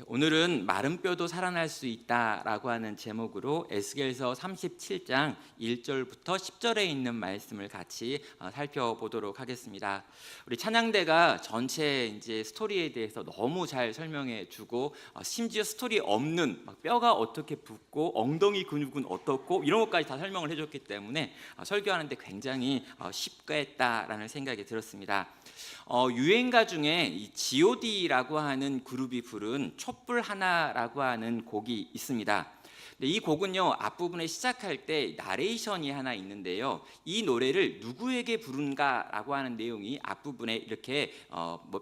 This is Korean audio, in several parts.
오늘은 마른 뼈도 살아날 수 있다라고 하는 제목으로 에스겔서 37장 1절부터 10절에 있는 말씀을 같이 살펴보도록 하겠습니다. 우리 찬양대가 전체 이제 스토리에 대해서 너무 잘 설명해 주고 심지어 스토리 없는 뼈가 어떻게 붙고 엉덩이 근육은 어떻고 이런 것까지 다 설명을 해줬기 때문에 설교하는데 굉장히 쉽겠다라는 생각이 들었습니다. 유행가 중에 이 G.O.D라고 하는 그룹이 부른 촛불 하나라고 하는 곡이 있습니다. 이 곡은요, 앞부분에 시작할 때 나레이션이 하나 있는데요, 이 노래를 누구에게 부른가라고 하는 내용이 앞부분에 이렇게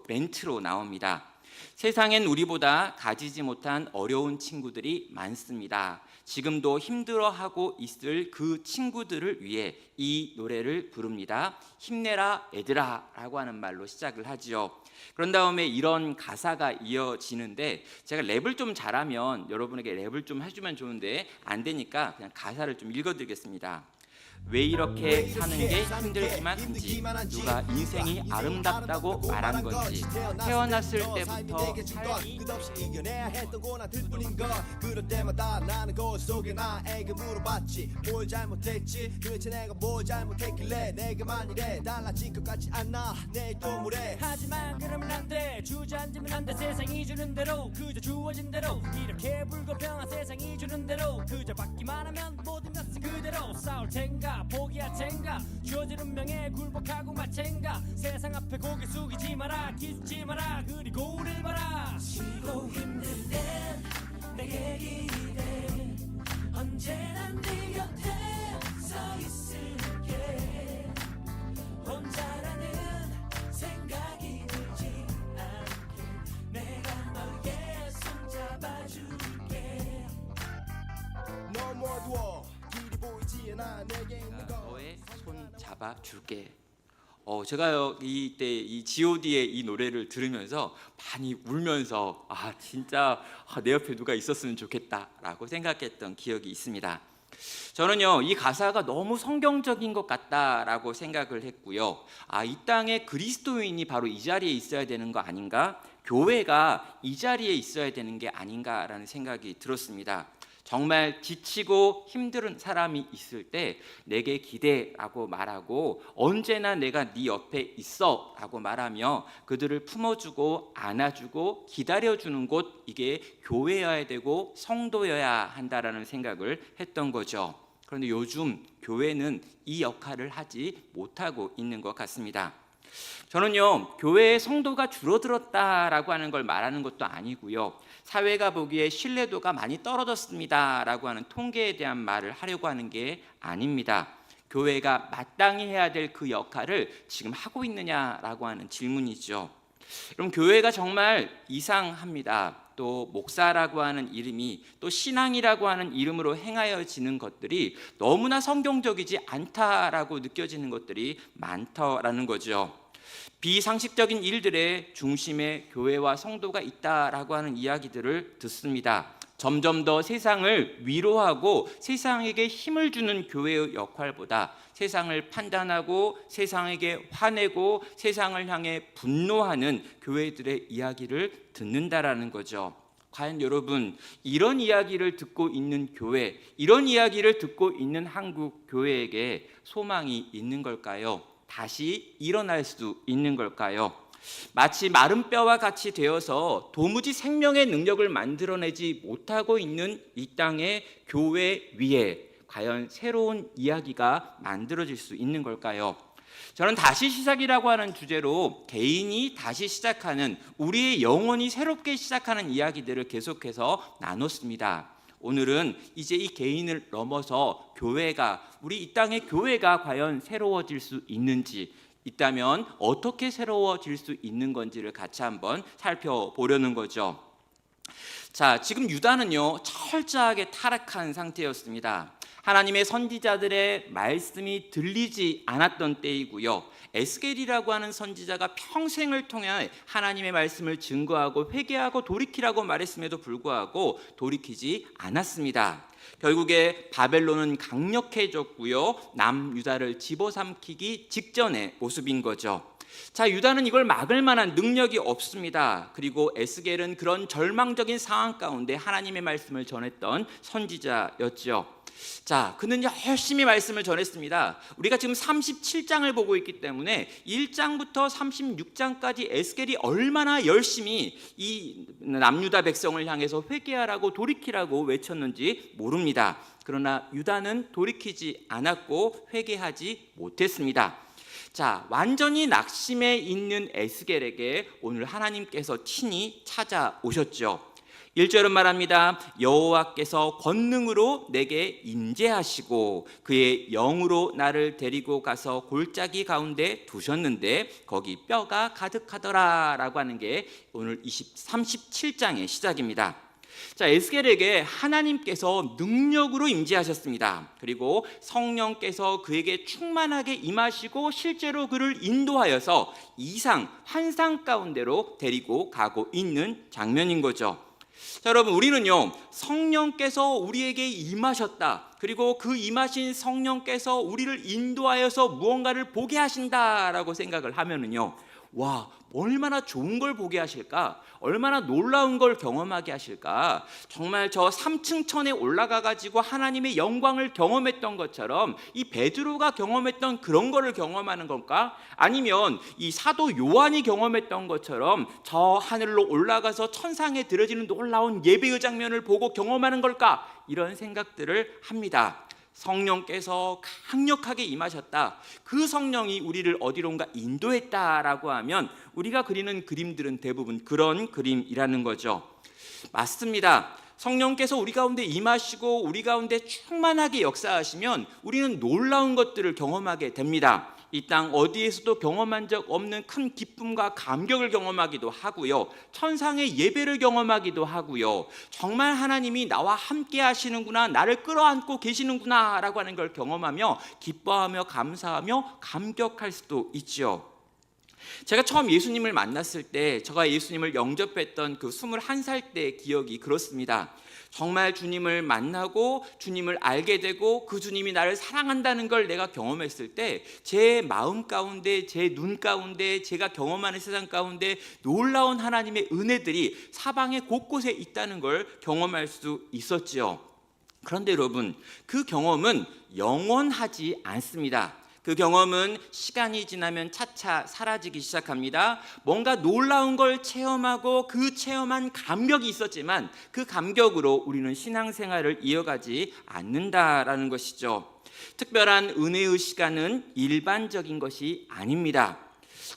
멘트로 나옵니다. 세상엔 우리보다 가지지 못한 어려운 친구들이 많습니다. 지금도 힘들어하고 있을 그 친구들을 위해 이 노래를 부릅니다. 힘내라 얘들아 라고 하는 말로 시작을 하지요. 그런 다음에 이런 가사가 이어지는데, 제가 랩을 좀 잘하면 여러분에게 랩을 좀 해주면 좋은데 안 되니까 그냥 가사를 좀 읽어드리겠습니다. 왜 이렇게 사는 게 힘들기만 한지, 누가 인생이 아름답다고 말한 건지, 태어났을 때부터 삶이 끝없이 이겨내야 했던 고난들 뿐인 걸. 그럴 때마다 나는 거울 속에 나에게 물어봤지, 뭘 잘못했지, 도대체 내가 뭘 잘못했길래 내게만 이래 달라진 것 같지 않아. 내일 또 뭐래. 하지만 그러면 안돼, 주저앉으면 안돼. 세상이 주는 대로, 그저 주어진 대로, 이렇게 불공평한 세상이 주는 대로 그저 받기만 하면 모든 것은 그대로. 싸울 텐가 포기할 텐가, 주어진 운명에 굴복하고 마챈가. 세상 앞에 고개 숙이지 마라, 기죽지 마라, 그리고 우릴 봐라. 쉬고 힘들 땐 내게 기대, 언제나 네 곁에 서 있을게. 혼자라는 생각이 들지 않게 내가 너의 손 잡아줄게. No more duo. 길이 보이지 않아 내게 있는 거. 너의 손 잡아줄게. 제가요 이때 이 G.O.D의 이 노래를 들으면서 많이 울면서 진짜 내 옆에 누가 있었으면 좋겠다라고 생각했던 기억이 있습니다. 저는요 이 가사가 너무 성경적인 것 같다라고 생각을 했고요. 이 땅에 그리스도인이 바로 이 자리에 있어야 되는 거 아닌가? 교회가 이 자리에 있어야 되는 게 아닌가라는 생각이 들었습니다. 정말 지치고 힘든 사람이 있을 때 내게 기대라고 말하고, 언제나 내가 네 옆에 있어 라고 말하며 그들을 품어주고 안아주고 기다려주는 곳, 이게 교회여야 되고 성도여야 한다라는 생각을 했던 거죠. 그런데 요즘 교회는 이 역할을 하지 못하고 있는 것 같습니다. 저는요 교회의 성도가 줄어들었다라고 하는 걸 말하는 것도 아니고요, 사회가 보기에 신뢰도가 많이 떨어졌습니다 라고 하는 통계에 대한 말을 하려고 하는 게 아닙니다. 교회가 마땅히 해야 될 그 역할을 지금 하고 있느냐라고 하는 질문이죠. 그럼 교회가 정말 이상합니다. 또 목사라고 하는 이름이, 또 신앙이라고 하는 이름으로 행하여지는 것들이 너무나 성경적이지 않다라고 느껴지는 것들이 많다라는 거죠. 비상식적인 일들의 중심에 교회와 성도가 있다라고 하는 이야기들을 듣습니다. 점점 더 세상을 위로하고 세상에게 힘을 주는 교회의 역할보다 세상을 판단하고 세상에게 화내고 세상을 향해 분노하는 교회들의 이야기를 듣는다라는 거죠. 과연 여러분, 이런 이야기를 듣고 있는 교회, 이런 이야기를 듣고 있는 한국 교회에게 소망이 있는 걸까요? 다시 일어날 수 있는 걸까요? 마치 마른 뼈와 같이 되어서 도무지 생명의 능력을 만들어내지 못하고 있는 이 땅의 교회 위에 과연 새로운 이야기가 만들어질 수 있는 걸까요? 저는 다시 시작이라고 하는 주제로 개인이 다시 시작하는, 우리의 영혼이 새롭게 시작하는 이야기들을 계속해서 나눴습니다. 오늘은 이제 이 개인을 넘어서 교회가, 우리 이 땅의 교회가 과연 새로워질 수 있는지, 있다면 어떻게 새로워질 수 있는 건지를 같이 한번 살펴보려는 거죠. 자, 지금 유다는요 철저하게 타락한 상태였습니다. 하나님의 선지자들의 말씀이 들리지 않았던 때이고요, 에스겔이라고 하는 선지자가 평생을 통해 하나님의 말씀을 증거하고 회개하고 돌이키라고 말했음에도 불구하고 돌이키지 않았습니다. 결국에 바벨론은 강력해졌고요, 남유다를 집어삼키기 직전의 모습인 거죠. 자, 유다는 이걸 막을 만한 능력이 없습니다. 그리고 에스겔은 그런 절망적인 상황 가운데 하나님의 말씀을 전했던 선지자였죠. 자, 그는 열심히 말씀을 전했습니다. 우리가 지금 37장을 보고 있기 때문에 1장부터 36장까지 에스겔이 얼마나 열심히 이 남유다 백성을 향해서 회개하라고 돌이키라고 외쳤는지 모릅니다. 그러나 유다는 돌이키지 않았고 회개하지 못했습니다. 자, 완전히 낙심해 있는 에스겔에게 오늘 하나님께서 친히 찾아오셨죠. 1절은 말합니다. 여호와께서 권능으로 내게 임재하시고 그의 영으로 나를 데리고 가서 골짜기 가운데 두셨는데 거기 뼈가 가득하더라 라고 하는 게 오늘 37장의 시작입니다. 자, 에스겔에게 하나님께서 능력으로 임재하셨습니다. 그리고 성령께서 그에게 충만하게 임하시고 실제로 그를 인도하여서 이상, 환상 가운데로 데리고 가고 있는 장면인 거죠. 자, 여러분, 우리는요, 성령께서 우리에게 임하셨다. 그리고 그 임하신 성령께서 우리를 인도하여서 무언가를 보게 하신다라고 생각을 하면은요, 와, 얼마나 좋은 걸 보게 하실까? 얼마나 놀라운 걸 경험하게 하실까? 정말 저 3층 천에 올라가 가지고 하나님의 영광을 경험했던 것처럼 이 베드로가 경험했던 그런 거를 경험하는 건가? 아니면 이 사도 요한이 경험했던 것처럼 저 하늘로 올라가서 천상에 들어지는 놀라운 예배의 장면을 보고 경험하는 걸까? 이런 생각들을 합니다. 성령께서 강력하게 임하셨다. 그 성령이 우리를 어디론가 인도했다라고 하면 우리가 그리는 그림들은 대부분 그런 그림이라는 거죠. 맞습니다. 성령께서 우리 가운데 임하시고 우리 가운데 충만하게 역사하시면 우리는 놀라운 것들을 경험하게 됩니다. 이 땅 어디에서도 경험한 적 없는 큰 기쁨과 감격을 경험하기도 하고요. 천상의 예배를 경험하기도 하고요. 정말 하나님이 나와 함께 하시는구나, 나를 끌어안고 계시는구나 라고 하는 걸 경험하며 기뻐하며 감사하며 감격할 수도 있죠. 제가 처음 예수님을 만났을 때 제가 예수님을 영접했던 그 21살 때 기억이 그렇습니다. 정말 주님을 만나고 주님을 알게 되고 그 주님이 나를 사랑한다는 걸 내가 경험했을 때 제 마음 가운데, 제 눈 가운데, 제가 경험하는 세상 가운데 놀라운 하나님의 은혜들이 사방에 곳곳에 있다는 걸 경험할 수 있었지요. 그런데 여러분, 그 경험은 영원하지 않습니다. 그 경험은 시간이 지나면 차차 사라지기 시작합니다. 뭔가 놀라운 걸 체험하고 그 체험한 감격이 있었지만 그 감격으로 우리는 신앙생활을 이어가지 않는다라는 것이죠. 특별한 은혜의 시간은 일반적인 것이 아닙니다.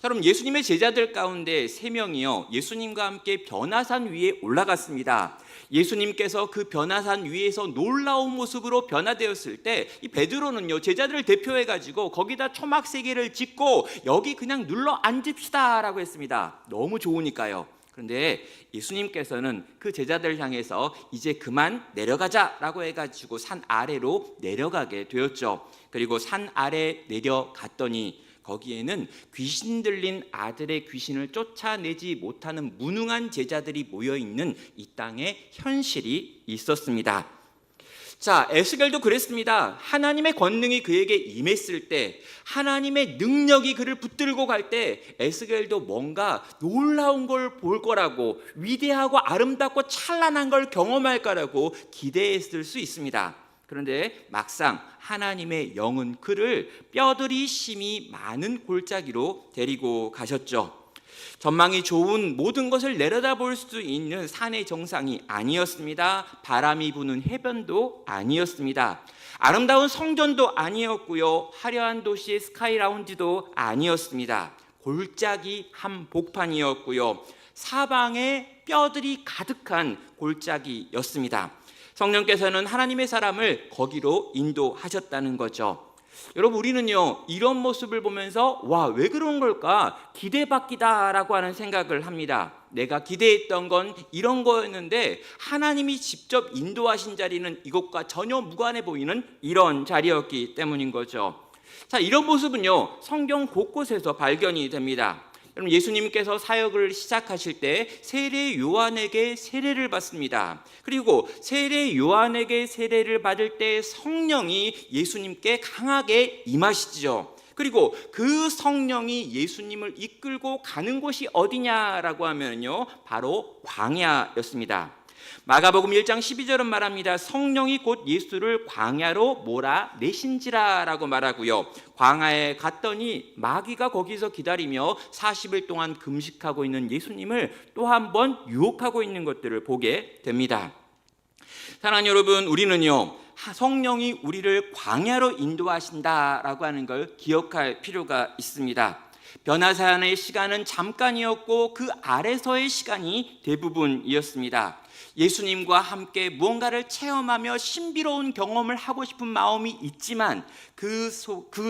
여러분, 예수님의 제자들 가운데 3명이요, 예수님과 함께 변화산 위에 올라갔습니다. 예수님께서 그 변화산 위에서 놀라운 모습으로 변화되었을 때 이 베드로는요, 제자들을 대표해 가지고 거기다 초막 3개를 짓고 여기 그냥 눌러 앉읍시다 라고 했습니다. 너무 좋으니까요. 그런데 예수님께서는 그 제자들을 향해서 이제 그만 내려가자 라고 해가지고 산 아래로 내려가게 되었죠. 그리고 산 아래 내려갔더니 거기에는 귀신 들린 아들의 귀신을 쫓아내지 못하는 무능한 제자들이 모여있는 이 땅의 현실이 있었습니다. 자, 에스겔도 그랬습니다. 하나님의 권능이 그에게 임했을 때, 하나님의 능력이 그를 붙들고 갈 때 에스겔도 뭔가 놀라운 걸 볼 거라고, 위대하고 아름답고 찬란한 걸 경험할 거라고 기대했을 수 있습니다. 그런데 막상 하나님의 영은 그를 뼈들이 심이 많은 골짜기로 데리고 가셨죠. 전망이 좋은 모든 것을 내려다볼 수 있는 산의 정상이 아니었습니다. 바람이 부는 해변도 아니었습니다. 아름다운 성전도 아니었고요. 화려한 도시의 스카이 라운지도 아니었습니다. 골짜기 한복판이었고요. 사방에 뼈들이 가득한 골짜기였습니다. 성령께서는 하나님의 사람을 거기로 인도하셨다는 거죠. 여러분, 우리는요, 이런 모습을 보면서 와, 왜 그런 걸까? 기대받기다라고 하는 생각을 합니다. 내가 기대했던 건 이런 거였는데 하나님이 직접 인도하신 자리는 이것과 전혀 무관해 보이는 이런 자리였기 때문인 거죠. 자, 이런 모습은요, 성경 곳곳에서 발견이 됩니다. 여러분, 예수님께서 사역을 시작하실 때 세례 요한에게 세례를 받습니다. 그리고 세례 요한에게 세례를 받을 때 성령이 예수님께 강하게 임하시죠. 그리고 그 성령이 예수님을 이끌고 가는 곳이 어디냐라고 하면요, 바로 광야였습니다. 마가복음 1장 12절은 말합니다. 성령이 곧 예수를 광야로 몰아내신지라라고 말하고요. 광야에 갔더니 마귀가 거기서 기다리며 40일 동안 금식하고 있는 예수님을 또 한 번 유혹하고 있는 것들을 보게 됩니다. 사랑하는 여러분, 우리는요, 성령이 우리를 광야로 인도하신다라고 하는 걸 기억할 필요가 있습니다. 변화사연의 시간은 잠깐이었고 그 아래서의 시간이 대부분이었습니다. 예수님과 함께 무언가를 체험하며 신비로운 경험을 하고 싶은 마음이 있지만 그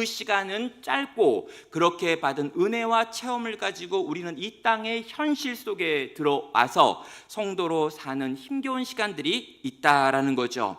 시간은 짧고, 그렇게 받은 은혜와 체험을 가지고 우리는 이 땅의 현실 속에 들어와서 성도로 사는 힘겨운 시간들이 있다라는 거죠.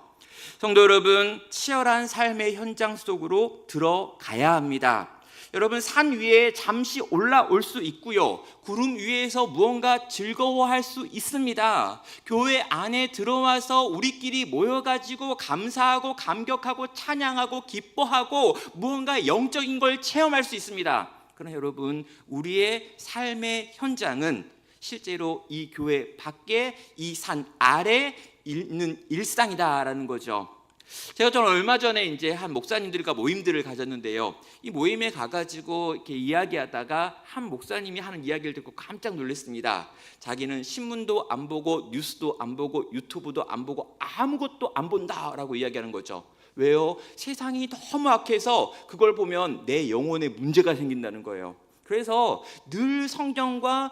성도 여러분, 치열한 삶의 현장 속으로 들어가야 합니다. 여러분, 산 위에 잠시 올라올 수 있고요, 구름 위에서 무언가 즐거워할 수 있습니다. 교회 안에 들어와서 우리끼리 모여가지고 감사하고 감격하고 찬양하고 기뻐하고 무언가 영적인 걸 체험할 수 있습니다. 그러나 여러분, 우리의 삶의 현장은 실제로 이 교회 밖에, 이 산 아래 있는 일상이다라는 거죠. 저는 얼마 전에 이제 한 목사님들과 모임들을 가졌는데요, 이 모임에 가가지고 이렇게 이야기하다가 한 목사님이 하는 이야기를 듣고 깜짝 놀랐습니다. 자기는 신문도 안 보고 뉴스도 안 보고 유튜브도 안 보고 아무것도 안 본다라고 이야기하는 거죠. 왜요? 세상이 너무 악해서 그걸 보면 내 영혼에 문제가 생긴다는 거예요. 그래서 늘 성경과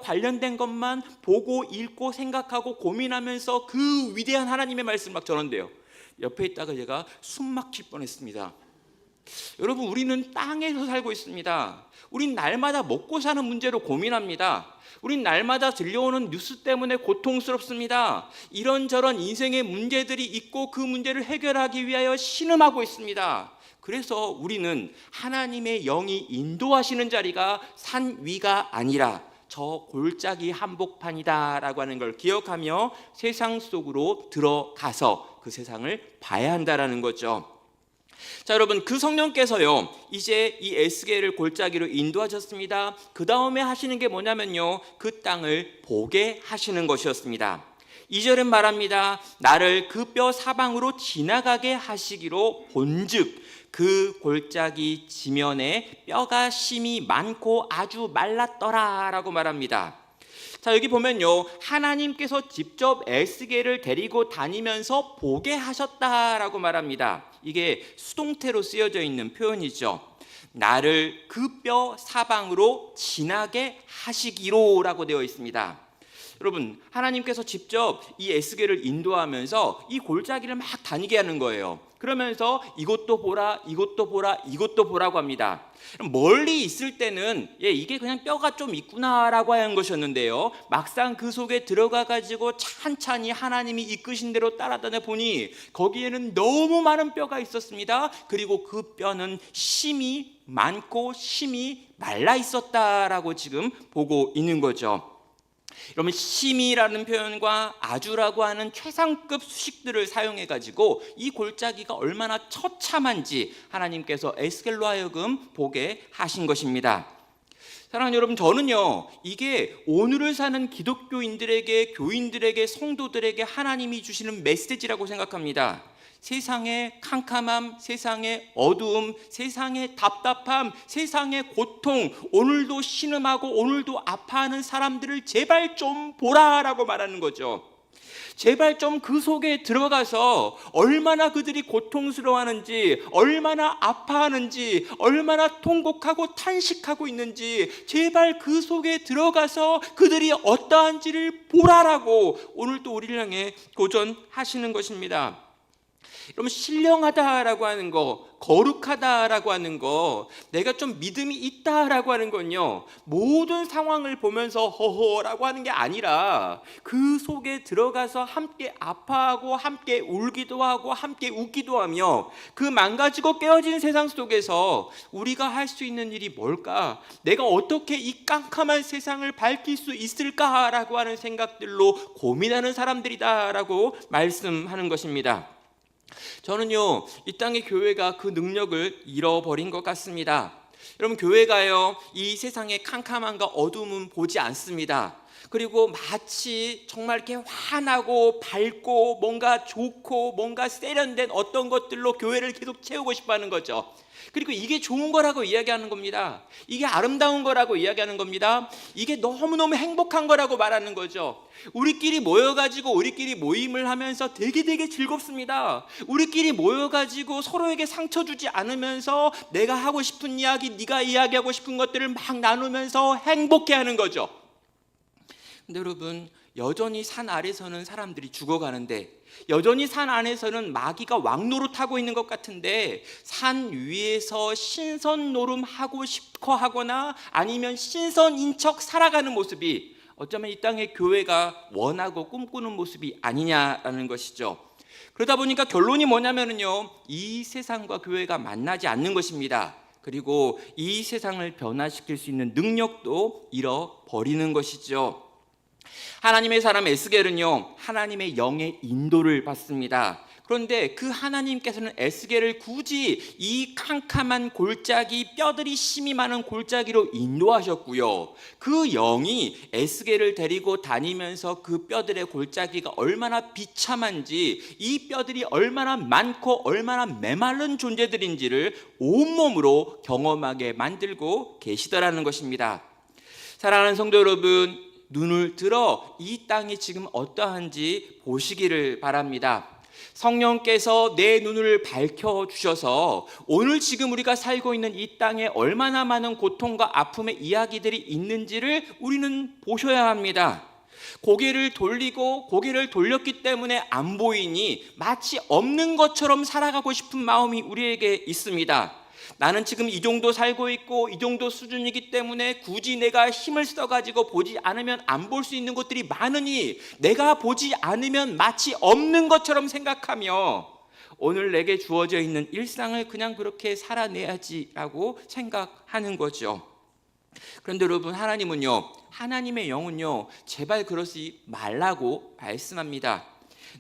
관련된 것만 보고 읽고 생각하고 고민하면서 그 위대한 하나님의 말씀을 막 전한대요. 옆에 있다가 제가 숨 막힐 뻔했습니다. 여러분, 우리는 땅에서 살고 있습니다. 우린 날마다 먹고 사는 문제로 고민합니다. 우린 날마다 들려오는 뉴스 때문에 고통스럽습니다. 이런저런 인생의 문제들이 있고 그 문제를 해결하기 위하여 신음하고 있습니다. 그래서 우리는 하나님의 영이 인도하시는 자리가 산 위가 아니라 저 골짜기 한복판이다라고 하는 걸 기억하며 세상 속으로 들어가서 그 세상을 봐야 한다라는 거죠. 자, 여러분, 그 성령께서요, 이제 이 에스겔을 골짜기로 인도하셨습니다. 그 다음에 하시는 게 뭐냐면요, 그 땅을 보게 하시는 것이었습니다. 2절은 말합니다. 나를 그 뼈 사방으로 지나가게 하시기로 본즉 그 골짜기 지면에 뼈가 심이 많고 아주 말랐더라 라고 말합니다. 자, 여기 보면요, 하나님께서 직접 에스겔을 데리고 다니면서 보게 하셨다라고 말합니다. 이게 수동태로 쓰여져 있는 표현이죠. 나를 그 뼈 사방으로 지나게 하시기로 라고 되어 있습니다. 여러분, 하나님께서 직접 이 에스겔을 인도하면서 이 골짜기를 막 다니게 하는 거예요. 그러면서 이것도 보라, 이것도 보라, 이것도 보라고 합니다. 멀리 있을 때는 이게 그냥 뼈가 좀 있구나라고 하는 것이었는데요, 막상 그 속에 들어가 가지고 찬찬히 하나님이 이끄신 대로 따라다녀 보니 거기에는 너무 많은 뼈가 있었습니다. 그리고 그 뼈는 심이 많고 심이 말라 있었다라고 지금 보고 있는 거죠. 여러분, 심이라는 표현과 아주라고 하는 최상급 수식들을 사용해 가지고 이 골짜기가 얼마나 처참한지 하나님께서 에스겔로 하여금 보게 하신 것입니다. 사랑하는 여러분, 저는요, 이게 오늘을 사는 기독교인들에게, 교인들에게, 성도들에게 하나님이 주시는 메시지라고 생각합니다. 세상의 캄캄함, 세상의 어두움, 세상의 답답함, 세상의 고통, 오늘도 신음하고 오늘도 아파하는 사람들을 제발 좀 보라라고 말하는 거죠. 제발 좀 그 속에 들어가서 얼마나 그들이 고통스러워하는지, 얼마나 아파하는지, 얼마나 통곡하고 탄식하고 있는지 제발 그 속에 들어가서 그들이 어떠한지를 보라라고 오늘도 우리를 향해 도전하시는 것입니다. 여러분, 신령하다라고 하는 거, 거룩하다라고 하는 거, 내가 좀 믿음이 있다라고 하는 건요, 모든 상황을 보면서 허허라고 하는 게 아니라 그 속에 들어가서 함께 아파하고 함께 울기도 하고 함께 웃기도 하며 그 망가지고 깨어진 세상 속에서 우리가 할 수 있는 일이 뭘까? 내가 어떻게 이 깜깜한 세상을 밝힐 수 있을까라고 하는 생각들로 고민하는 사람들이다라고 말씀하는 것입니다. 저는요, 이 땅의 교회가 그 능력을 잃어버린 것 같습니다. 여러분, 교회가요, 이 세상의 캄캄함과 어둠은 보지 않습니다. 그리고 마치 정말 이렇게 환하고 밝고 뭔가 좋고 뭔가 세련된 어떤 것들로 교회를 계속 채우고 싶어 하는 거죠. 그리고 이게 좋은 거라고 이야기하는 겁니다. 이게 아름다운 거라고 이야기하는 겁니다. 이게 너무너무 행복한 거라고 말하는 거죠. 우리끼리 모여가지고 우리끼리 모임을 하면서 되게 즐겁습니다. 우리끼리 모여가지고 서로에게 상처 주지 않으면서 내가 하고 싶은 이야기, 네가 이야기하고 싶은 것들을 막 나누면서 행복해하는 거죠. 근데 여러분, 여전히 산 아래서는 사람들이 죽어가는데, 여전히 산 안에서는 마귀가 왕노릇하고 있는 것 같은데, 산 위에서 신선 노름하고 싶어 하거나 아니면 신선인 척 살아가는 모습이 어쩌면 이 땅의 교회가 원하고 꿈꾸는 모습이 아니냐라는 것이죠. 그러다 보니까 결론이 뭐냐면요, 이 세상과 교회가 만나지 않는 것입니다. 그리고 이 세상을 변화시킬 수 있는 능력도 잃어버리는 것이죠. 하나님의 사람 에스겔은요, 하나님의 영의 인도를 받습니다. 그런데 그 하나님께서는 에스겔을 굳이 이 캄캄한 골짜기, 뼈들이 심이 많은 골짜기로 인도하셨고요, 그 영이 에스겔을 데리고 다니면서 그 뼈들의 골짜기가 얼마나 비참한지, 이 뼈들이 얼마나 많고 얼마나 메마른 존재들인지를 온몸으로 경험하게 만들고 계시더라는 것입니다. 사랑하는 성도 여러분, 눈을 들어 이 땅이 지금 어떠한지 보시기를 바랍니다. 성령께서 내 눈을 밝혀주셔서 오늘 지금 우리가 살고 있는 이 땅에 얼마나 많은 고통과 아픔의 이야기들이 있는지를 우리는 보셔야 합니다. 고개를 돌리고 고개를 돌렸기 때문에 안 보이니 마치 없는 것처럼 살아가고 싶은 마음이 우리에게 있습니다. 나는 지금 이 정도 살고 있고 이 정도 수준이기 때문에 굳이 내가 힘을 써가지고 보지 않으면 안 볼 수 있는 것들이 많으니 내가 보지 않으면 마치 없는 것처럼 생각하며 오늘 내게 주어져 있는 일상을 그냥 그렇게 살아내야지라고 생각하는 거죠. 그런데 여러분, 하나님은요, 하나님의 영은요, 제발 그러지 말라고 말씀합니다.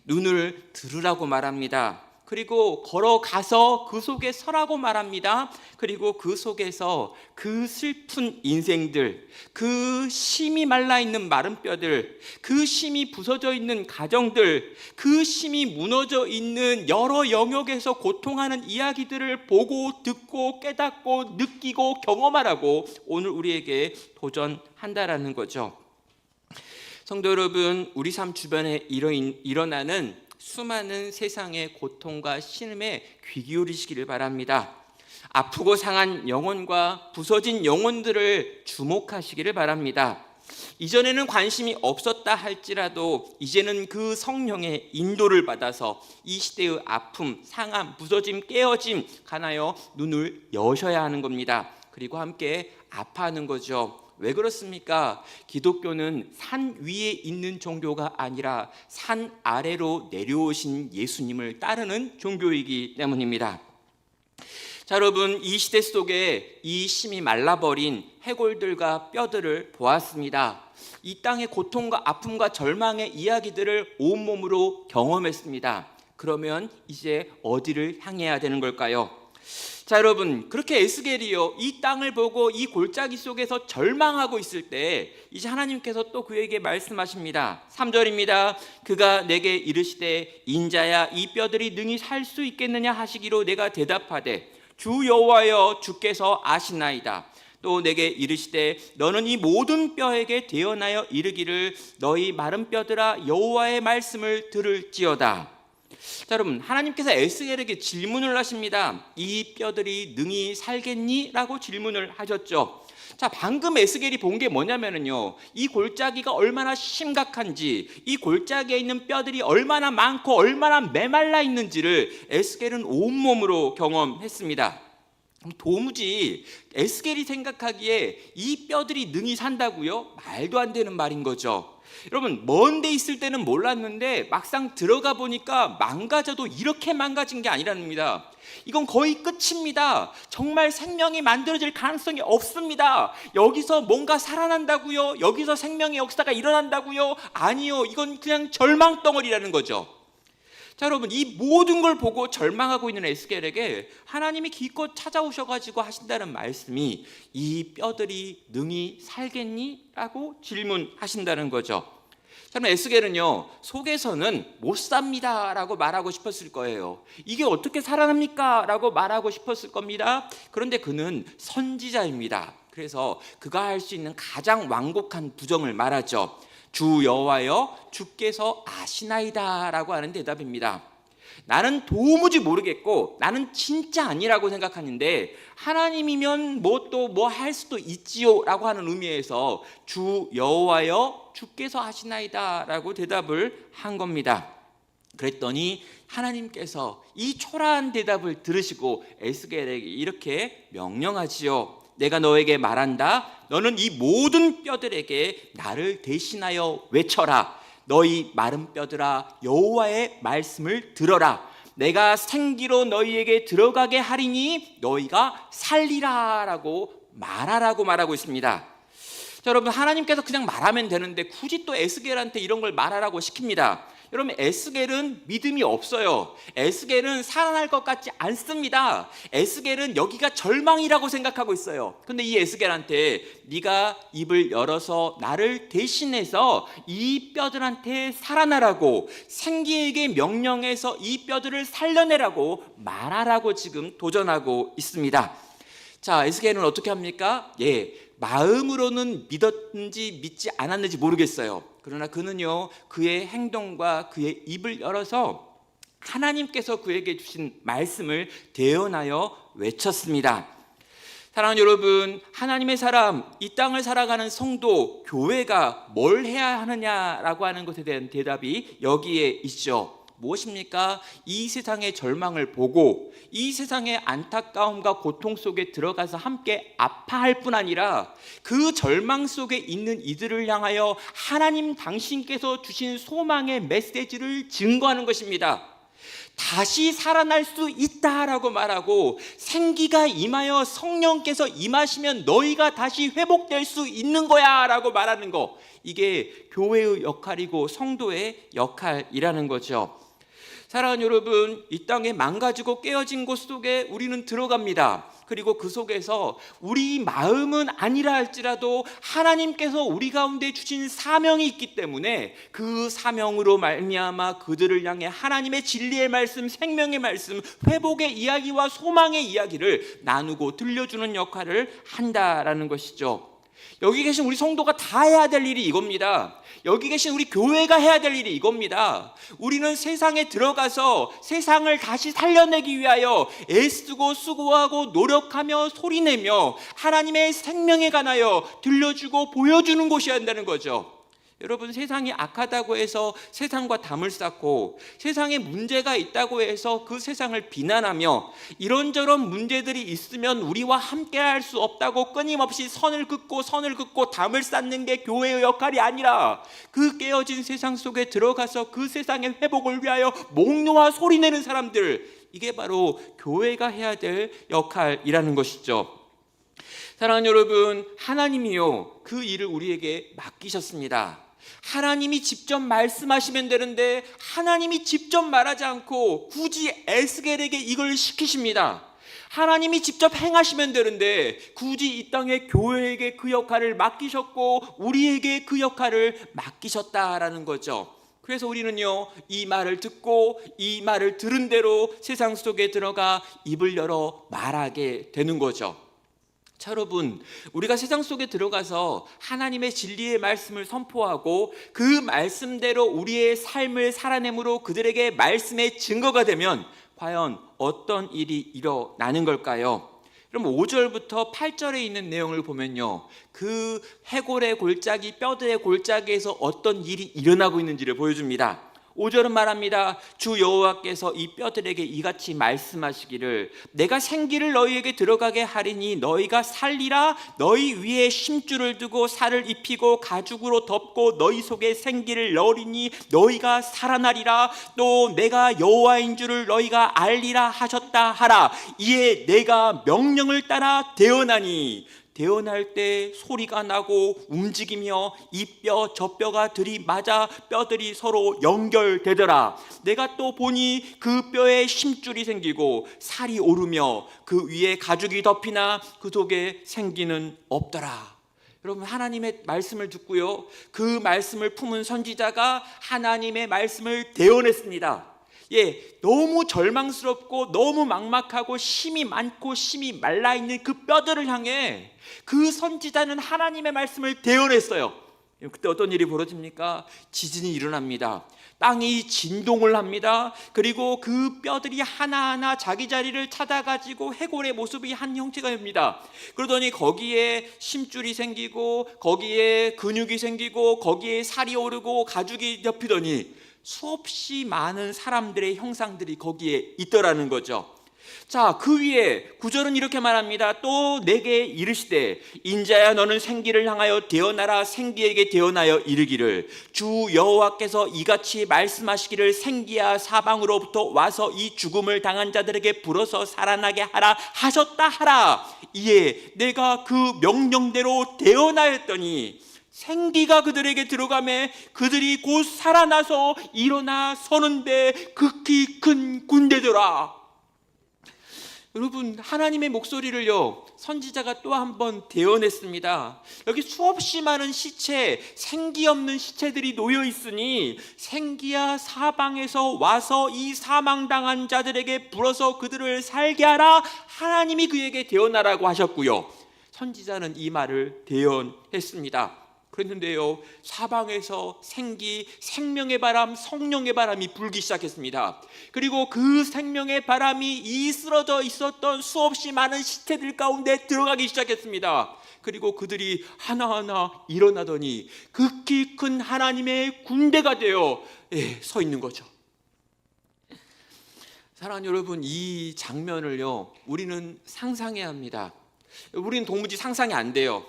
눈을 들으라고 말합니다. 그리고 걸어가서 그 속에 서라고 말합니다. 그리고 그 속에서 그 슬픈 인생들, 그 심이 말라있는 마른 뼈들, 그 심이 부서져 있는 가정들, 그 심이 무너져 있는 여러 영역에서 고통하는 이야기들을 보고 듣고 깨닫고 느끼고 경험하라고 오늘 우리에게 도전한다라는 거죠. 성도 여러분, 우리 삶 주변에 일어나는 수많은 세상의 고통과 신음에 귀 기울이시기를 바랍니다. 아프고 상한 영혼과 부서진 영혼들을 주목하시기를 바랍니다. 이전에는 관심이 없었다 할지라도 이제는 그 성령의 인도를 받아서 이 시대의 아픔, 상함, 부서짐, 깨어짐 가나요 눈을 여셔야 하는 겁니다. 그리고 함께 아파하는 거죠. 왜 그렇습니까? 기독교는 산 위에 있는 종교가 아니라 산 아래로 내려오신 예수님을 따르는 종교이기 때문입니다. 자, 여러분, 이 시대 속에 이 심이 말라버린 해골들과 뼈들을 보았습니다. 이 땅의 고통과 아픔과 절망의 이야기들을 온몸으로 경험했습니다. 그러면 이제 어디를 향해야 되는 걸까요? 자, 여러분, 그렇게 에스겔이요, 이 땅을 보고 이 골짜기 속에서 절망하고 있을 때 이제 하나님께서 또 그에게 말씀하십니다. 3절입니다. 그가 내게 이르시되 인자야, 이 뼈들이 능히 살 수 있겠느냐 하시기로 내가 대답하되 주 여호와여, 주께서 아시나이다. 또 내게 이르시되 너는 이 모든 뼈에게 대언하여 이르기를 너희 마른 뼈들아, 여호와의 말씀을 들을지어다. 자, 여러분, 하나님께서 에스겔에게 질문을 하십니다. 이 뼈들이 능히 살겠니? 라고 질문을 하셨죠. 자, 방금 에스겔이 본 게 뭐냐면요, 이 골짜기가 얼마나 심각한지, 이 골짜기에 있는 뼈들이 얼마나 많고 얼마나 메말라 있는지를 에스겔은 온몸으로 경험했습니다. 도무지 에스겔이 생각하기에 이 뼈들이 능히 산다고요? 말도 안 되는 말인 거죠. 여러분, 먼 데 있을 때는 몰랐는데 막상 들어가 보니까 망가져도 이렇게 망가진 게 아니랍니다. 이건 거의 끝입니다. 정말 생명이 만들어질 가능성이 없습니다. 여기서 뭔가 살아난다고요? 여기서 생명의 역사가 일어난다고요? 아니요, 이건 그냥 절망덩어리라는 거죠. 자, 여러분, 이 모든 걸 보고 절망하고 있는 에스겔에게 하나님이 기껏 찾아오셔가지고 하신다는 말씀이 이 뼈들이 능히 살겠니? 라고 질문하신다는 거죠. 그럼 에스겔은요, 속에서는 못 삽니다 라고 말하고 싶었을 거예요. 이게 어떻게 살아납니까? 라고 말하고 싶었을 겁니다. 그런데 그는 선지자입니다. 그래서 그가 할 수 있는 가장 완곡한 부정을 말하죠. 주 여호와여, 주께서 아시나이다 라고 하는 대답입니다. 나는 도무지 모르겠고 나는 진짜 아니라고 생각하는데 하나님이면 뭐 또 뭐 할 수도 있지요 라고 하는 의미에서 주 여호와여, 주께서 아시나이다 라고 대답을 한 겁니다. 그랬더니 하나님께서 이 초라한 대답을 들으시고 에스겔에게 이렇게 명령하지요. 내가 너에게 말한다. 너는 이 모든 뼈들에게 나를 대신하여 외쳐라. 너희 마른 뼈들아, 여호와의 말씀을 들어라. 내가 생기로 너희에게 들어가게 하리니 너희가 살리라 라고 말하라고 말하고 있습니다. 자, 여러분, 하나님께서 그냥 말하면 되는데 굳이 또 에스겔한테 이런 걸 말하라고 시킵니다. 여러분, 에스겔은 믿음이 없어요. 에스겔은 살아날 것 같지 않습니다. 에스겔은 여기가 절망이라고 생각하고 있어요. 근데 이 에스겔한테 네가 입을 열어서 나를 대신해서 이 뼈들한테 살아나라고, 생기에게 명령해서 이 뼈들을 살려내라고 말하라고 지금 도전하고 있습니다. 자, 에스겔은 어떻게 합니까? 마음으로는 믿었는지 믿지 않았는지 모르겠어요. 그러나 그는요, 그의 행동과 그의 입을 열어서 하나님께서 그에게 주신 말씀을 대언하여 외쳤습니다. 사랑하는 여러분, 하나님의 사람, 이 땅을 살아가는 성도, 교회가 뭘 해야 하느냐라고 하는 것에 대한 대답이 여기에 있죠. 무엇입니까? 이 세상의 절망을 보고 이 세상의 안타까움과 고통 속에 들어가서 함께 아파할 뿐 아니라 그 절망 속에 있는 이들을 향하여 하나님 당신께서 주신 소망의 메시지를 증거하는 것입니다. 다시 살아날 수 있다라고 말하고 생기가 임하여 성령께서 임하시면 너희가 다시 회복될 수 있는 거야 라고 말하는 거, 이게 교회의 역할이고 성도의 역할이라는 거죠. 사랑하는 여러분, 이 땅에 망가지고 깨어진 곳 속에 우리는 들어갑니다. 그리고 그 속에서 우리 마음은 아니라 할지라도 하나님께서 우리 가운데 주신 사명이 있기 때문에 그 사명으로 말미암아 그들을 향해 하나님의 진리의 말씀, 생명의 말씀, 회복의 이야기와 소망의 이야기를 나누고 들려주는 역할을 한다라는 것이죠. 여기 계신 우리 성도가 다 해야 될 일이 이겁니다. 여기 계신 우리 교회가 해야 될 일이 이겁니다. 우리는 세상에 들어가서 세상을 다시 살려내기 위하여 애쓰고 수고하고 노력하며 소리내며 하나님의 생명에 관하여 들려주고 보여주는 곳이어야 한다는 거죠. 여러분, 세상이 악하다고 해서 세상과 담을 쌓고 세상에 문제가 있다고 해서 그 세상을 비난하며 이런저런 문제들이 있으면 우리와 함께 할 수 없다고 끊임없이 선을 긋고 담을 쌓는 게 교회의 역할이 아니라 그 깨어진 세상 속에 들어가서 그 세상의 회복을 위하여 목 놓아 소리내는 사람들, 이게 바로 교회가 해야 될 역할이라는 것이죠. 사랑하는 여러분, 하나님이요, 그 일을 우리에게 맡기셨습니다. 하나님이 직접 말씀하시면 되는데 하나님이 직접 말하지 않고 굳이 에스겔에게 이걸 시키십니다. 하나님이 직접 행하시면 되는데 굳이 이 땅의 교회에게 그 역할을 맡기셨고 우리에게 그 역할을 맡기셨다라는 거죠. 그래서 우리는요, 이 말을 듣고 이 말을 들은 대로 세상 속에 들어가 입을 열어 말하게 되는 거죠. 자, 여러분, 우리가 세상 속에 들어가서 하나님의 진리의 말씀을 선포하고 그 말씀대로 우리의 삶을 살아내므로 그들에게 말씀의 증거가 되면 과연 어떤 일이 일어나는 걸까요? 그럼 5절부터 8절에 있는 내용을 보면요, 그 해골의 골짜기, 뼈들의 골짜기에서 어떤 일이 일어나고 있는지를 보여줍니다. 5절은 말합니다. 주 여호와께서 이 뼈들에게 이같이 말씀하시기를 내가 생기를 너희에게 들어가게 하리니 너희가 살리라. 너희 위에 심줄을 두고 살을 입히고 가죽으로 덮고 너희 속에 생기를 넣으리니 너희가 살아나리라. 또 내가 여호와인 줄을 너희가 알리라 하셨다 하라. 이에 내가 명령을 따라 대언하니 대언할 때 소리가 나고 움직이며 이 뼈 저 뼈가 들이맞아 뼈들이 서로 연결되더라. 내가 또 보니 그 뼈에 심줄이 생기고 살이 오르며 그 위에 가죽이 덮이나 그 속에 생기는 없더라. 여러분, 하나님의 말씀을 듣고요, 그 말씀을 품은 선지자가 하나님의 말씀을 대언했습니다. 너무 절망스럽고 너무 막막하고 심이 많고 심이 말라있는 그 뼈들을 향해 그 선지자는 하나님의 말씀을 대언했어요. 그때 어떤 일이 벌어집니까? 지진이 일어납니다. 땅이 진동을 합니다. 그리고 그 뼈들이 하나하나 자기 자리를 찾아가지고 해골의 모습이 한 형체가 됩니다. 그러더니 거기에 심줄이 생기고 거기에 근육이 생기고 거기에 살이 오르고 가죽이 덮이더니 수없이 많은 사람들의 형상들이 거기에 있더라는 거죠. 자, 그 위에 9절은 이렇게 말합니다. 또 내게 이르시되 인자야 너는 생기를 향하여 대언하라. 생기에게 대언하여 이르기를 주 여호와께서 이같이 말씀하시기를 생기야 사방으로부터 와서 이 죽음을 당한 자들에게 불어서 살아나게 하라 하셨다 하라. 이에 내가 그 명령대로 대언하였더니 생기가 그들에게 들어가매 그들이 곧 살아나서 일어나 서는데 극히 큰 군대더라. 여러분, 하나님의 목소리를요, 선지자가 또 한 번 대언했습니다. 여기 수없이 많은 시체, 생기 없는 시체들이 놓여 있으니 생기야 사방에서 와서 이 사망당한 자들에게 불어서 그들을 살게 하라. 하나님이 그에게 대언하라고 하셨고요, 선지자는 이 말을 대언했습니다. 그랬는데요, 사방에서 생기, 생명의 바람, 성령의 바람이 불기 시작했습니다. 그리고 그 생명의 바람이 이 쓰러져 있었던 수없이 많은 시체들 가운데 들어가기 시작했습니다. 그리고 그들이 하나하나 일어나더니 극히 큰 하나님의 군대가 되어 서 있는 거죠. 사랑하는 여러분, 이 장면을요, 우리는 상상해야 합니다. 우리는 도무지 상상이 안 돼요.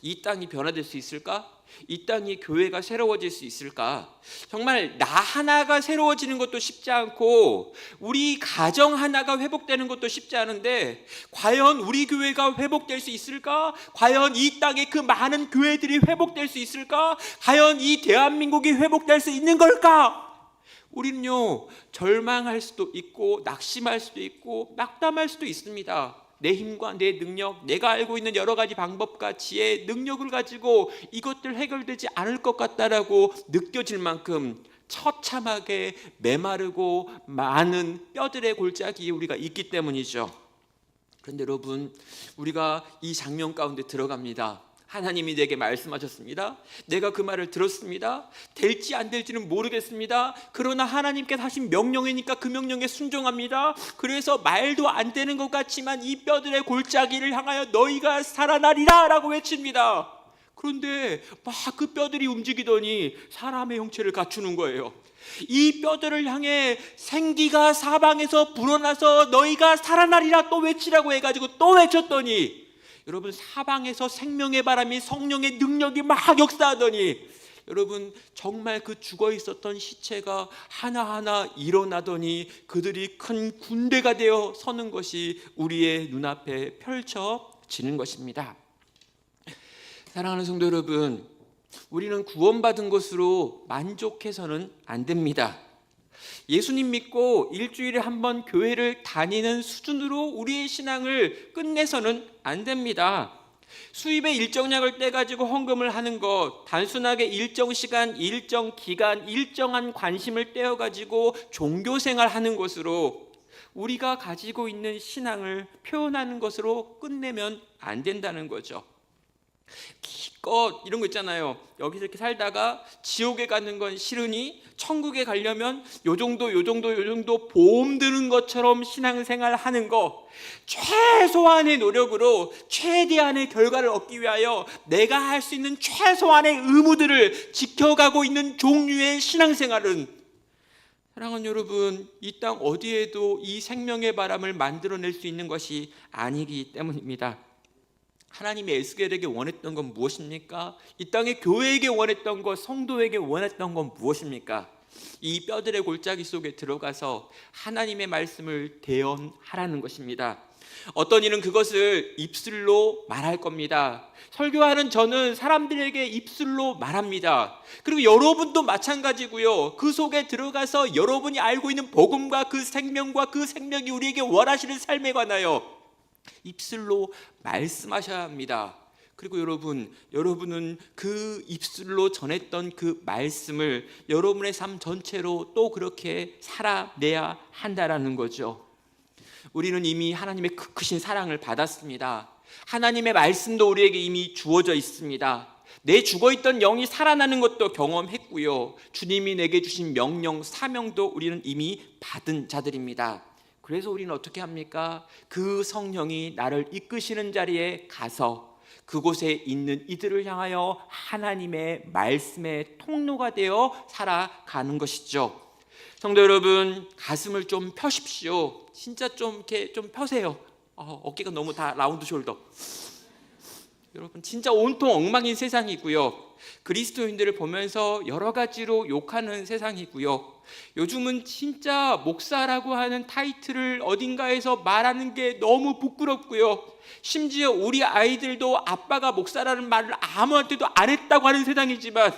이 땅이 변화될 수 있을까? 이 땅이 교회가 새로워질 수 있을까? 정말 나 하나가 새로워지는 것도 쉽지 않고 우리 가정 하나가 회복되는 것도 쉽지 않은데 과연 우리 교회가 회복될 수 있을까? 과연 이 땅의 그 많은 교회들이 회복될 수 있을까? 과연 이 대한민국이 회복될 수 있는 걸까? 우리는요, 절망할 수도 있고 낙심할 수도 있고 낙담할 수도 있습니다. 내 힘과 내 능력, 내가 알고 있는 여러 가지 방법과 지혜, 능력을 가지고 이것들 해결되지 않을 것 같다라고 느껴질 만큼 처참하게 메마르고 많은 뼈들의 골짜기에 우리가 있기 때문이죠. 그런데 여러분, 우리가 이 장면 가운데 들어갑니다. 하나님이 내게 말씀하셨습니다. 내가 그 말을 들었습니다. 될지 안 될지는 모르겠습니다. 그러나 하나님께서 하신 명령이니까 그 명령에 순종합니다. 그래서 말도 안 되는 것 같지만 이 뼈들의 골짜기를 향하여 너희가 살아나리라 라고 외칩니다. 그런데 막 그 뼈들이 움직이더니 사람의 형체를 갖추는 거예요. 이 뼈들을 향해 생기가 사방에서 불어나서 너희가 살아나리라 또 외치라고 해가지고 또 외쳤더니 여러분, 사방에서 생명의 바람이, 성령의 능력이 막 역사하더니 여러분, 정말 그 죽어 있었던 시체가 하나하나 일어나더니 그들이 큰 군대가 되어 서는 것이 우리의 눈앞에 펼쳐지는 것입니다. 사랑하는 성도 여러분, 우리는 구원받은 것으로 만족해서는 안 됩니다. 예수님 믿고 일주일에 한 번 교회를 다니는 수준으로 우리의 신앙을 끝내서는 안 됩니다. 수입의 일정량을 떼가지고 헌금을 하는 것, 단순하게 일정 시간, 일정 기간, 일정한 관심을 떼어가지고 종교생활하는 것으로 우리가 가지고 있는 신앙을 표현하는 것으로 끝내면 안 된다는 거죠. 기껏 이런 거 있잖아요. 여기서 이렇게 살다가 지옥에 가는 건 싫으니 천국에 가려면 요 정도 보험 드는 것처럼 신앙생활 하는 거, 최소한의 노력으로 최대한의 결과를 얻기 위하여 내가 할 수 있는 최소한의 의무들을 지켜가고 있는 종류의 신앙생활은, 사랑하는 여러분, 이 땅 어디에도 이 생명의 바람을 만들어낼 수 있는 것이 아니기 때문입니다. 하나님이 에스겔에게 원했던 건 무엇입니까? 이 땅의 교회에게 원했던 것, 성도에게 원했던 건 무엇입니까? 이 뼈들의 골짜기 속에 들어가서 하나님의 말씀을 대언하라는 것입니다. 어떤 이는 그것을 입술로 말할 겁니다. 설교하는 저는 사람들에게 입술로 말합니다. 그리고 여러분도 마찬가지고요. 그 속에 들어가서 여러분이 알고 있는 복음과 그 생명과 그 생명이 우리에게 원하시는 삶에 관하여 입술로 말씀하셔야 합니다. 그리고 여러분은 그 입술로 전했던 그 말씀을 여러분의 삶 전체로 또 그렇게 살아내야 한다라는 거죠. 우리는 이미 하나님의 크신 사랑을 받았습니다. 하나님의 말씀도 우리에게 이미 주어져 있습니다. 내 죽어있던 영이 살아나는 것도 경험했고요. 주님이 내게 주신 명령, 사명도 우리는 이미 받은 자들입니다. 그래서 우리는 어떻게 합니까? 그 성령이 나를 이끄시는 자리에 가서 그곳에 있는 이들을 향하여 하나님의 말씀의 통로가 되어 살아가는 것이죠. 성도 여러분, 가슴을 좀 펴십시오. 진짜 좀 이렇게 좀 펴세요. 어깨가 너무 다 라운드 숄더. 여러분, 진짜 온통 엉망인 세상이고요. 그리스도인들을 보면서 여러 가지로 욕하는 세상이고요. 요즘은 진짜 목사라고 하는 타이틀을 어딘가에서 말하는 게 너무 부끄럽고요. 심지어 우리 아이들도 아빠가 목사라는 말을 아무한테도 안 했다고 하는 세상이지만,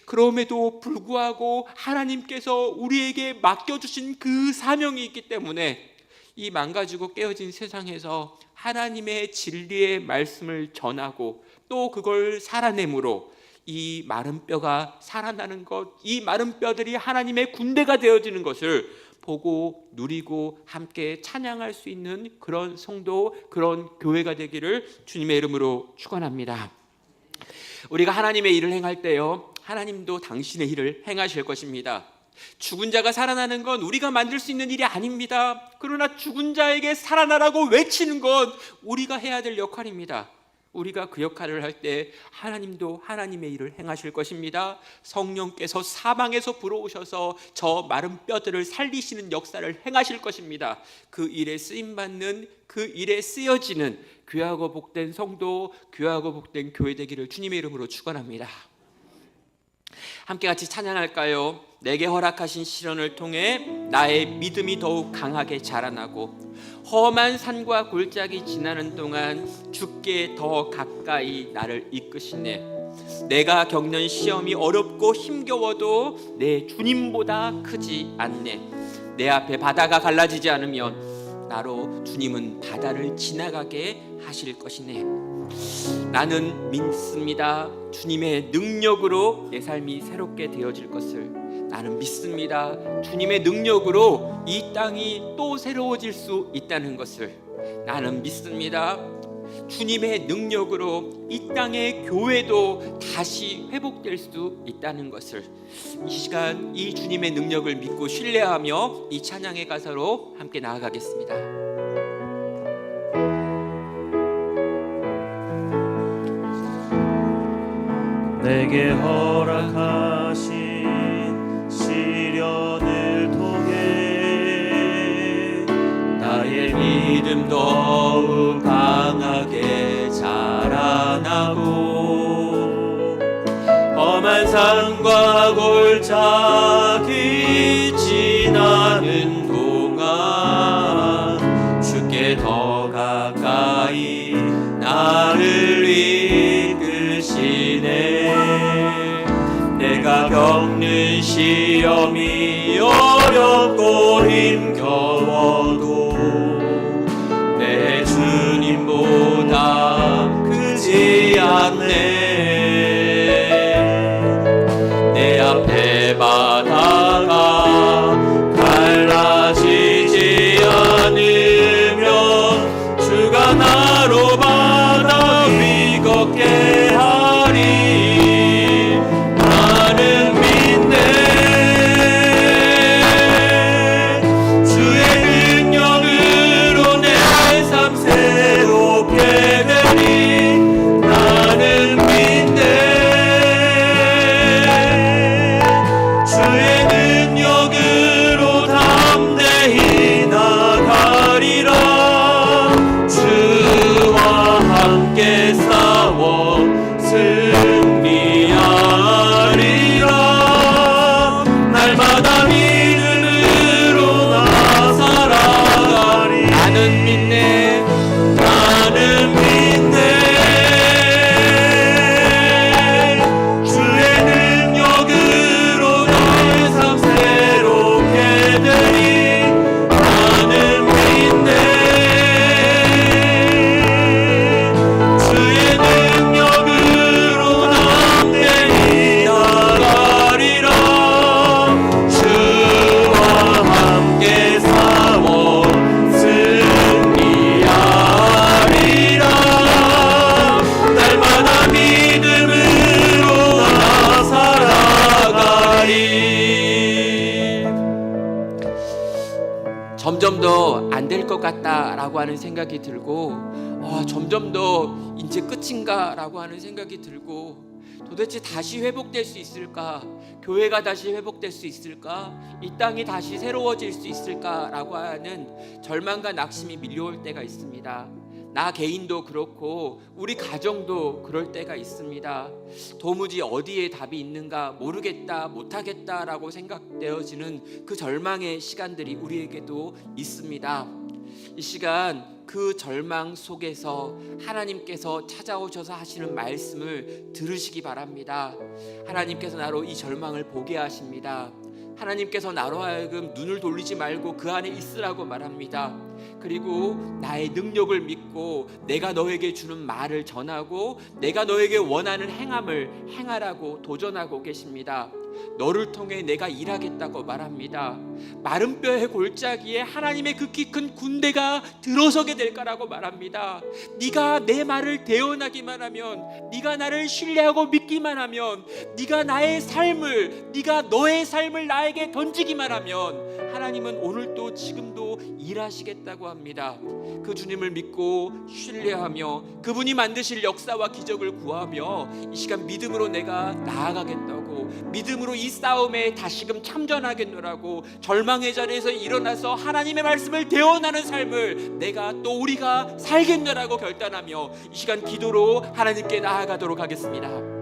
그럼에도 불구하고 하나님께서 우리에게 맡겨주신 그 사명이 있기 때문에 이 망가지고 깨어진 세상에서 하나님의 진리의 말씀을 전하고 또 그걸 살아내므로 이 마른 뼈가 살아나는 것, 이 마른 뼈들이 하나님의 군대가 되어지는 것을 보고 누리고 함께 찬양할 수 있는 그런 성도, 그런 교회가 되기를 주님의 이름으로 축원합니다. 우리가 하나님의 일을 행할 때요, 하나님도 당신의 일을 행하실 것입니다. 죽은 자가 살아나는 건 우리가 만들 수 있는 일이 아닙니다. 그러나 죽은 자에게 살아나라고 외치는 건 우리가 해야 될 역할입니다. 우리가 그 역할을 할 때 하나님도 하나님의 일을 행하실 것입니다. 성령께서 사방에서 불어오셔서 저 마른 뼈들을 살리시는 역사를 행하실 것입니다. 그 일에 쓰임받는, 그 일에 쓰여지는 귀하고 복된 성도, 귀하고 복된 교회 되기를 주님의 이름으로 축원합니다. 함께 같이 찬양할까요? 내게 허락하신 시련을 통해 나의 믿음이 더욱 강하게 자라나고 험한 산과 골짜기 지나는 동안 주께 더 가까이 나를 이끄시네. 내가 겪는 시험이 어렵고 힘겨워도 내 주님보다 크지 않네. 내 앞에 바다가 갈라지지 않으면 나로 주님은 바다를 지나가게 하실 것이네. 나는 믿습니다. 주님의 능력으로 내 삶이 새롭게 되어질 것을 나는 믿습니다. 주님의 능력으로 이 땅이 또 새로워질 수 있다는 것을 나는 믿습니다. 주님의 능력으로 이 땅의 교회도 다시 회복될 수 있다는 것을 이 시간 이 주님의 능력을 믿고 신뢰하며 이 찬양의 가사로 함께 나아가겠습니다. 내게 허락하신 시련을 통해 나의 믿음 더욱 강하게 자라나고 험한 산과 골짜기 지나는 동안 주께 더 가까이 나를 이끄시네. 내가 겪는 시험이 어렵고 힘겨워도 내 주님보다 크지 않네. 내 앞에 바다가 갈라지지 않으면 주가 나로 바다 위 걷게 하리. 주의 능력 점점 더 안 될 것 같다라고 하는 생각이 들고 점점 더 이제 끝인가라고 하는 생각이 들고 도대체 다시 회복될 수 있을까? 교회가 다시 회복될 수 있을까? 이 땅이 다시 새로워질 수 있을까라고 하는 절망과 낙심이 밀려올 때가 있습니다. 나 개인도 그렇고 우리 가정도 그럴 때가 있습니다. 도무지 어디에 답이 있는가 모르겠다, 못하겠다라고 생각되어지는 그 절망의 시간들이 우리에게도 있습니다. 이 시간 그 절망 속에서 하나님께서 찾아오셔서 하시는 말씀을 들으시기 바랍니다. 하나님께서 나로 이 절망을 보게 하십니다. 하나님께서 나로 하여금 눈을 돌리지 말고 그 안에 있으라고 말합니다. 그리고 나의 능력을 믿고 내가 너에게 주는 말을 전하고 내가 너에게 원하는 행함을 행하라고 도전하고 계십니다. 너를 통해 내가 일하겠다고 말합니다. 마른 뼈의 골짜기에 하나님의 극히 큰 군대가 들어서게 될 거라고 말합니다. 네가 내 말을 대언하기만 하면, 네가 나를 신뢰하고 믿기만 하면, 네가 나의 삶을, 네가 너의 삶을 나에게 던지기만 하면 하나님은 오늘도 지금도 일하시겠다고 합니다. 그 주님을 믿고 신뢰하며 그분이 만드실 역사와 기적을 구하며 이 시간 믿음으로 내가 나아가겠다고, 믿음으로 이 싸움에 다시금 참전하겠노라고 절망의 자리에서 일어나서 하나님의 말씀을 대언하는 삶을 내가 또 우리가 살겠노라고 결단하며 이 시간 기도로 하나님께 나아가도록 하겠습니다.